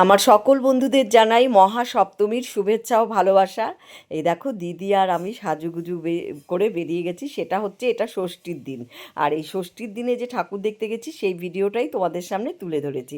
আমার সকল বন্ধুদের জানাই মহা সপ্তমীর শুভেচ্ছা ও ভালোবাসা। এই দেখো দিদি আর আমি সাজুগুজু করে বেরিয়ে গেছি, সেটা হচ্ছে এটা ষষ্ঠীর দিন। আর এই ষষ্ঠীর দিনে যে ঠাকুর দেখতে গেছি সেই ভিডিওটাই তোমাদের সামনে তুলে ধরেছি।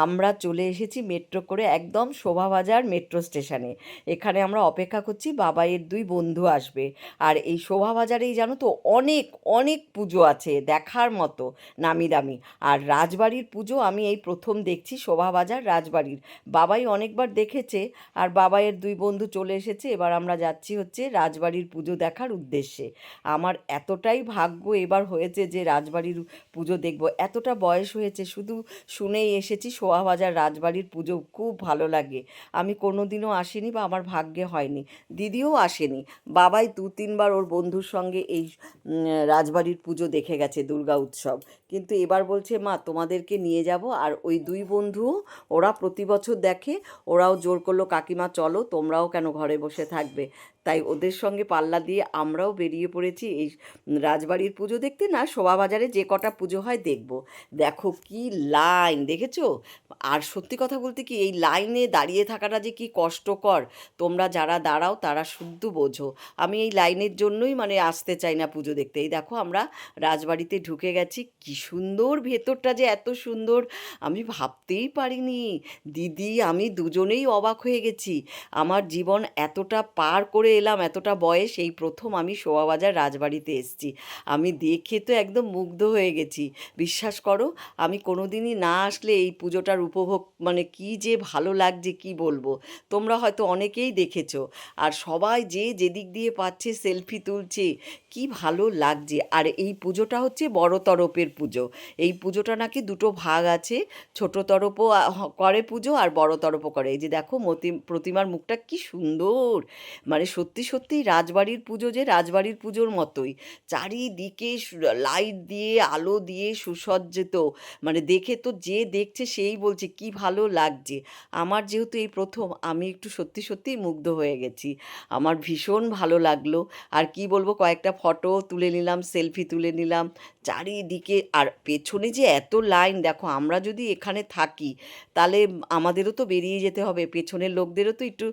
আমরা চলে এসেছি মেট্রো করে একদম শোভাবাজার মেট্রো স্টেশনে। এখানে আমরা অপেক্ষা করছি বাবাইয়ের দুই বন্ধু আসবে। আর এই শোভাবাজারেই জানো তো অনেক অনেক পুজো আছে দেখার মতো, নামি দামি। আর রাজবাড়ির পুজো আমি এই প্রথম দেখছি, শোভাবাজার রাজবাড়ির। বাবাই অনেকবার দেখেছে, আর বাবাইয়ের দুই বন্ধু চলে এসেছে। এবার আমরা যাচ্ছি হচ্ছে রাজবাড়ির পুজো দেখার উদ্দেশ্যে। আমার এতটাই ভাগ্য এবার হয়েছে যে রাজবাড়ির পুজো দেখব, এতটা বয়স হয়েছে শুধু শুনেই এসেছি শোভাবাজার রাজবাড়ির পুজো খুব ভালো লাগে। আমি কোনো দিনও আসিনি বা আমার ভাগ্যে হয়নি, দিদিও আসেনি। বাবাই দু তিনবার ওর বন্ধুর সঙ্গে এই রাজবাড়ির পুজো দেখে গেছে, দুর্গা উৎসব। কিন্তু এবার বলছে মা তোমাদেরকে নিয়ে যাব। আর ওই দুই বন্ধু, ওরা প্রতি বছর দেখে, ওরাও জোর করলো কাকিমা চলো, তোমরাও কেন ঘরে বসে থাকবে। তাই ওদের সঙ্গে পাল্লা দিয়ে আমরাও বেরিয়ে পড়েছি এই রাজবাড়ির পুজো দেখতে। না, শোভাবাজারে যে কটা পুজো হয় দেখব। দেখো কি লাইন দেখেছো। আর সত্যি কথা বলতে কি, এই লাইনে দাঁড়িয়ে থাকাটা যে কি কষ্টকর, তোমরা যারা দাঁড়াও তারা শুদ্ধ বোঝো। আমি এই লাইনের জন্যই মানে আসতে চাই না পুজো দেখতে। এই দেখো আমরা রাজবাড়িতে ঢুকে গেছি, কি সুন্দর ভেতরটা, যে এত সুন্দর আমি ভাবতেই পারিনি। দিদি আমি দুজনেই অবাক হয়ে গেছি। আমার জীবন এতটা পার করে এলাম, এতটা বয়স এই প্রথম আমি শোভাবাজার রাজবাড়িতে এসেছি। আমি দেখে তো একদম মুগ্ধ হয়ে গেছি। বিশ্বাস করো, আমি কোনো দিনই না আসলে এই পুজোটার উপভোগ মানে কি যে ভালো লাগছে কি বলবো। তোমরা হয়তো অনেকেই দেখেছো। আর সবাই যে যেদিক দিয়ে পাচ্ছে সেলফি তুলছে, কি ভালো লাগছে। আর এই পুজোটা হচ্ছে বড় তরফের পুজো। এই পুজোটা নাকি দুটো ভাগ আছে, ছোট তরফও করে পুজো আর বড় তরফও করে। এই যে দেখো প্রতিমার মুখটা কি সুন্দর, মানে সত্যি সত্যি রাজবাড়ির পুজো যে রাজবাড়ির পুজোর মতোই। চারিদিকে লাইট দিয়ে আলো দিয়ে সুসজ্জিত, মানে দেখে তো যে দেখছে সেই বলছে কি ভালো লাগছে। আমার যেহেতু এই প্রথম, আমি একটু সত্যি সত্যিই মুগ্ধ হয়ে গেছি। আমার ভীষণ ভালো লাগলো। আর কি বলবো, কয়েকটা ফটো তুলে নিলাম, সেলফি তুলে নিলাম চারিদিকে। আর পেছনে যে এত লাইন, দেখো আমরা যদি এখানে থাকি তাহলে আমাদেরও তো বেরিয়ে যেতে হবে, পেছনের লোকদেরও তো একটু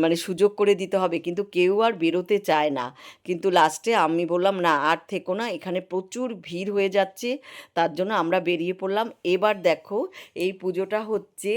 মানে সুযোগ করে দিতে হবে, কিন্তু কেউ আর বেরোতে চায় না। কিন্তু লাস্টে আমি বললাম না আর থেকো না, এখানে প্রচুর ভিড় হয়ে যাচ্ছে, তার জন্য আমরা বেরিয়ে পড়লাম। এবার দেখো এই পুজোটা হচ্ছে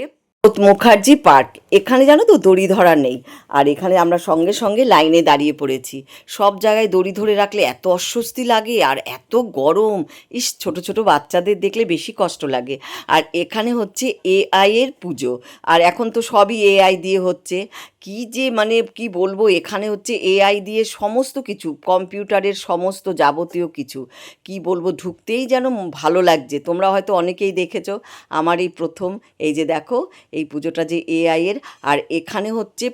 মুখার্জি পার্ক। এখানে জানো তো দড়ি ধরা নেই। আর এখানে আমরা সঙ্গে সঙ্গে লাইনে দাঁড়িয়ে পড়েছি। সব জায়গায় দড়ি ধরে রাখলে এত অস্বস্তি লাগে, আর এত গরম, ইস ছোট ছোট বাচ্চাদের দেখলে বেশি কষ্ট লাগে। আর এখানে হচ্ছে এআই এর পুজো। আর এখন তো সবই এআই দিয়ে হচ্ছে। কি যে মানে কি বলবো, এখানে হচ্ছে এআই দিয়ে সমস্ত কিছু, কম্পিউটারের সমস্ত যাবতীয় কিছু। কি বলবো, ঢুকতেই যেন ভালো লাগছে। তোমরা হয়তো অনেকেই দেখেছো, আমার এই প্রথম। এই যে দেখো এই পুজোটা যে এআই এর। আর এখানে হচ্ছে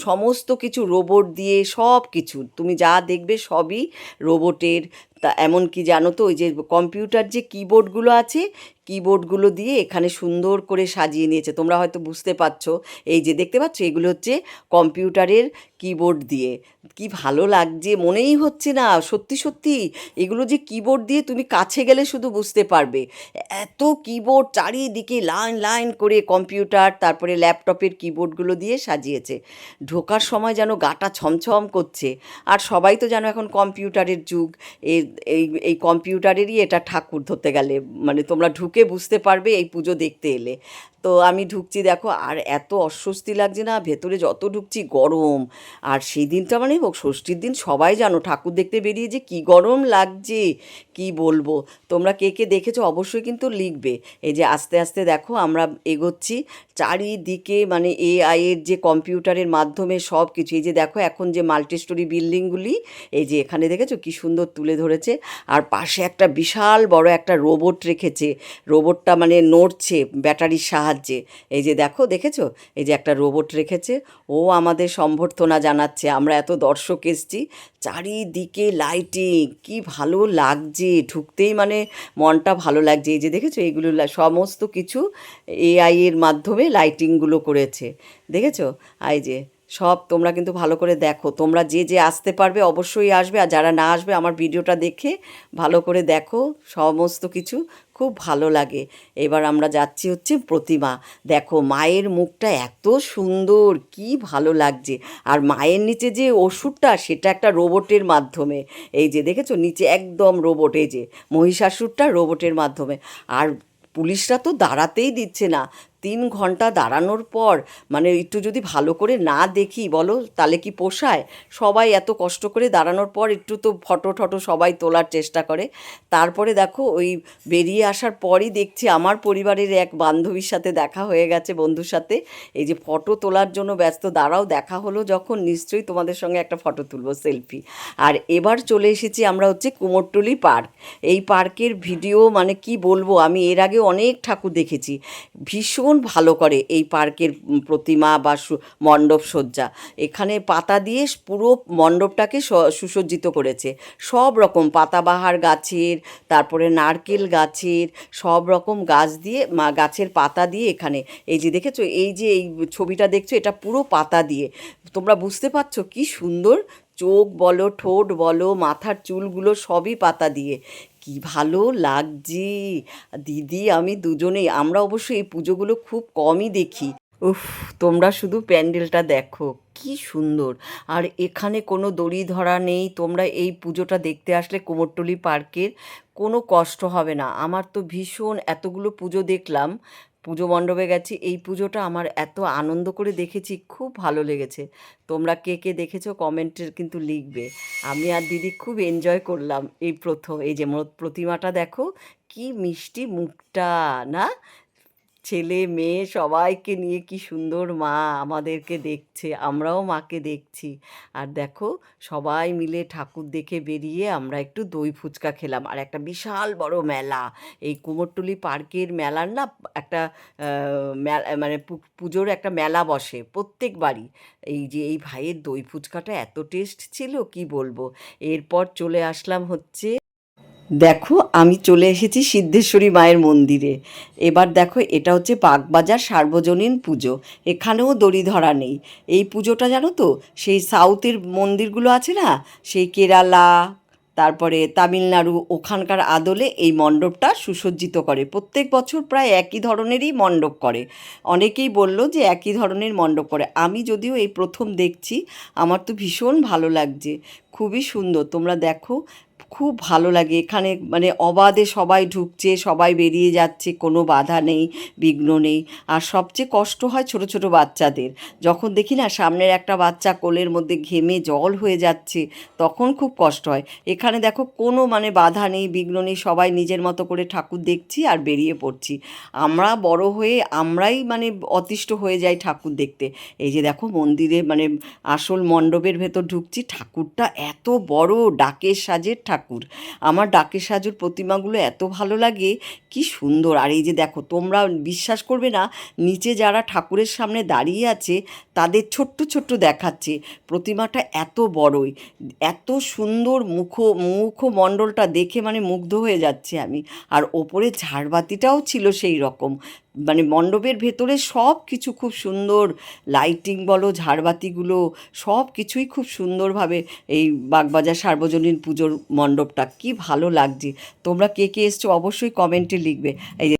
সমস্ত কিছু রোবট দিয়ে, সব কিছু তুমি যা দেখবে সবই রোবটের। তা এমনকি জানো তো ওই যে কম্পিউটার যে কিবোর্ডগুলো আছে, কিবোর্ডগুলো দিয়ে এখানে সুন্দর করে সাজিয়ে নিয়েছে। তোমরা হয়তো বুঝতে পারছো, এই যে দেখতে পাচ্ছ এগুলো হচ্ছে কম্পিউটারের কিবোর্ড দিয়ে। কি ভালো লাগছে, মনেই হচ্ছে না সত্যি সত্যি এগুলো যে কিবোর্ড দিয়ে, তুমি কাছে গেলে শুধু বুঝতে পারবে। এত কিবোর্ড চারিদিকে লাইন লাইন করে কম্পিউটার, তারপরে ল্যাপটপের কিবোর্ডগুলো দিয়ে সাজিয়েছে। ঢোকার সময় যেন গাটা ছমছম করছে। আর সবাই তো যেন এখন কম্পিউটারের যুগ। এই এই এই কম্পিউটারেরই এটা ঠাকুর ধরতে গেলে, মানে তোমরা ঢুকে বুঝতে পারবে এই পুজো দেখতে এলে। তো আমি ঢুকছি দেখো, আর এত অস্বস্তি লাগছে না, ভেতরে যত ঢুকছি গরম। আর সেই দিনটা মানে ষষ্ঠীর দিন সবাই জানো ঠাকুর দেখতে বেরিয়ে যে কী গরম লাগছে, কি বলবো। তোমরা কে কে দেখেছো অবশ্যই কিন্তু লিখবে। এই যে আস্তে আস্তে দেখো আমরা এগোচ্ছি, চারিদিকে মানে এআই এর যে কম্পিউটারের মাধ্যমে সব কিছু। এই যে দেখো এখন যে মাল্টি স্টোরি বিল্ডিংগুলি, এই যে এখানে দেখেছো কি সুন্দর তুলে ধরেছে। আর পাশে একটা বিশাল বড় একটা রোবট রেখেছে, রোবটটা মানে নড়ছে ব্যাটারির সাহায্যে। এই যে দেখো দেখেছো, এই যে একটা রোবট রেখেছে, ও আমাদের সম্বর্ধনা জানাচ্ছে। আমরা এত দর্শক এসছি, চারিদিকে লাইটিং, কি ভালো লাগছে, ঢুকতেই মানে মনটা ভালো লাগছে। এই যে দেখেছো এইগুলো সমস্ত কিছু এআই এর মাধ্যমে লাইটিংগুলো করেছে, দেখেছো। এই যে সব তোমরা কিন্তু ভালো করে দেখো, তোমরা যে যে আসতে পারবে অবশ্যই আসবে, আর যারা না আসবে আমার ভিডিওটা দেখে ভালো করে দেখো, সমস্ত কিছু খুব ভালো লাগে। এবার আমরা যাচ্ছি হচ্ছে প্রতিমা। দেখো মায়ের মুখটা এত সুন্দর, কি ভালো লাগছে। আর মায়ের নিচে যে ওষুধটা, সেটা একটা রোবটের মাধ্যমে, এই যে দেখেছো নিচে একদম রোবট, এই যে মহিষাসুরটা রোবটের মাধ্যমে। আর পুলিশরা তো দাঁড়াতেই দিচ্ছে না, 3 ঘন্টা দাঁড়ানোর পর, মানে একটু যদি ভালো করে না দেখি বলো তাহলে কি পোষায়? সবাই এত কষ্ট করে দাঁড়ানোর পর একটু তো ফটো টটো সবাই তোলার চেষ্টা করে। তারপরে দেখো ওই বেরিয়ে আসার পরই দেখছি আমার পরিবারের এক বান্ধবীর সাথে দেখা হয়ে গেছে, বন্ধুর সাথে। এই যে ফটো তোলার জন্য ব্যস্ত, দাঁড়াও দেখা হলো যখন নিশ্চয়ই তোমাদের সঙ্গে একটা ফটো তুলবো, সেলফি। আর এবার চলে এসেছি আমরা হচ্ছে কুমোরটুলি পার্ক। এই পার্কের ভিডিও মানে কি বলবো, আমি এর আগে অনেক ঠাকুর দেখেছি, ভীষণ ভালো করে এই পার্কের প্রতিমা বা মণ্ডপ সজ্জা। এখানে পাতা দিয়ে পুরো মণ্ডপটাকে সুসজ্জিত করেছে, সব রকম পাতাবাহার গাছের, তারপরে নারকেল গাছের, সব রকম গাছ দিয়ে গাছের পাতা দিয়ে এখানে, এই যে দেখেছো এই যে এই ছবিটা দেখছো, এটা পুরো পাতা দিয়ে। তোমরা বুঝতে পারছো কি সুন্দর, চোখ বলো, ঠোঁট বলো, মাথার চুলগুলো সবই পাতা দিয়ে, কি ভালো লাগছে। দিদি আমি দুজনেই, আমরা অবশ্য এই পুজোগুলো খুব কমই দেখি। উফ, তোমরা শুধু প্যান্ডেলটা দেখো কি সুন্দর। আর এখানে কোনো দড়ি ধরা নেই, তোমরা এই পুজোটা দেখতে আসলে কুমোরটুলি পার্কের কোনো কষ্ট হবে না। আমার তো ভীষণ, এতগুলো পুজো দেখলাম, পুজো মণ্ডপে গেছি, এই পুজোটা আমার এত আনন্দ করে দেখেছি, খুব ভালো লেগেছে। তোমরা কে কে দেখেছো কমেন্টে কিন্তু লিখবে। আমি আর দিদি খুব এনজয় করলাম এই প্রথম, এই যে প্রতিমাটা দেখো, কি মিষ্টি মুখটা না, ছেলে মেয়ে সবাইকে নিয়ে কি সুন্দর মা আমাদেরকে দেখছে, আমরাও মাকে দেখছি। আর দেখো সবাই মিলে ঠাকুর দেখে বেরিয়ে আমরা একটু দই ফুচকা খেলাম, আর একটা বিশাল বড় মেলা, এই কুমোরটুলি পার্কের মেলার না একটা মানে পুজোর একটা মেলা বসে প্রত্যেকবারই। এই যে এই ভাইয়ের দই ফুচকাটা এত টেস্ট ছিল কি বলবো। এরপর চলে আসলাম হচ্ছে, দেখো আমি চলে এসেছি সিদ্ধেশ্বরী মায়ের মন্দিরে। এবার দেখো এটা হচ্ছে বাগবাজার সার্বজনীন পুজো, এখানেও দড়ি ধরা নেই। এই পুজোটা জানো তো, সেই সাউথের মন্দিরগুলো আছে না, সেই কেরালা, তারপরে তামিলনাড়ু, ওখানকার আদলে এই মণ্ডপটা সুসজ্জিত করে। প্রত্যেক বছর প্রায় একই ধরনেরই মণ্ডপ করে, অনেকেই বলল যে একই ধরনের মণ্ডপ করে। আমি যদিও এই প্রথম দেখছি, আমার তো ভীষণ ভালো লাগছে, খুবই সুন্দর। তোমরা দেখো খুব ভালো লাগে এখানে, মানে অবাধে সবাই ঢুকছে, সবাই বেরিয়ে যাচ্ছে, কোনো বাধা নেই, বিঘ্ন নেই। আর সবচেয়ে কষ্ট হয় ছোট ছোট বাচ্চাদের, যখন দেখি না সামনের একটা বাচ্চা কোলের মধ্যে ঘেমে জল হয়ে যাচ্ছে, তখন খুব কষ্ট হয়। এখানে দেখো কোনো মানে বাধা নেই, বিঘ্ন নেই, সবাই নিজের মতো করে ঠাকুর দেখছি আর বেরিয়ে পড়ছি। আমরা বড় হয়ে আমরাই মানে অতিষ্ঠ হয়ে যাই ঠাকুর দেখতে। এই যে দেখো মন্দিরে মানে আসল মণ্ডপের ভেতর ঢুকছি, ঠাকুরটা এত বড়, ডাকের সাজের ঠাকুর। আমার ডাকের সাজুর প্রতিমাগুলো এত ভালো লাগে, কি সুন্দর। আর এই যে দেখো, তোমরা বিশ্বাস করবে না, নিচে যারা ঠাকুরের সামনে দাঁড়িয়ে আছে তাদের ছোট্ট ছোট্ট দেখাচ্ছে, প্রতিমাটা এত বড়ই, এত সুন্দর মুখমণ্ডলটা দেখে মানে মুগ্ধ হয়ে যাচ্ছে আমি। আর ওপরে ঝাড়বাতিটাও ছিল সেই রকম, মানে মণ্ডপের ভেতরে সব কিছু খুব সুন্দর, লাইটিং বলো, ঝাড়বাতিগুলো, সব কিছুই খুব সুন্দরভাবে। এই বাগবাজার সার্বজনীন পুজোর মণ্ডপটা কি ভালো লাগছে। তোমরা কে কে এসছো অবশ্যই কমেন্টে লিখবে। এই যে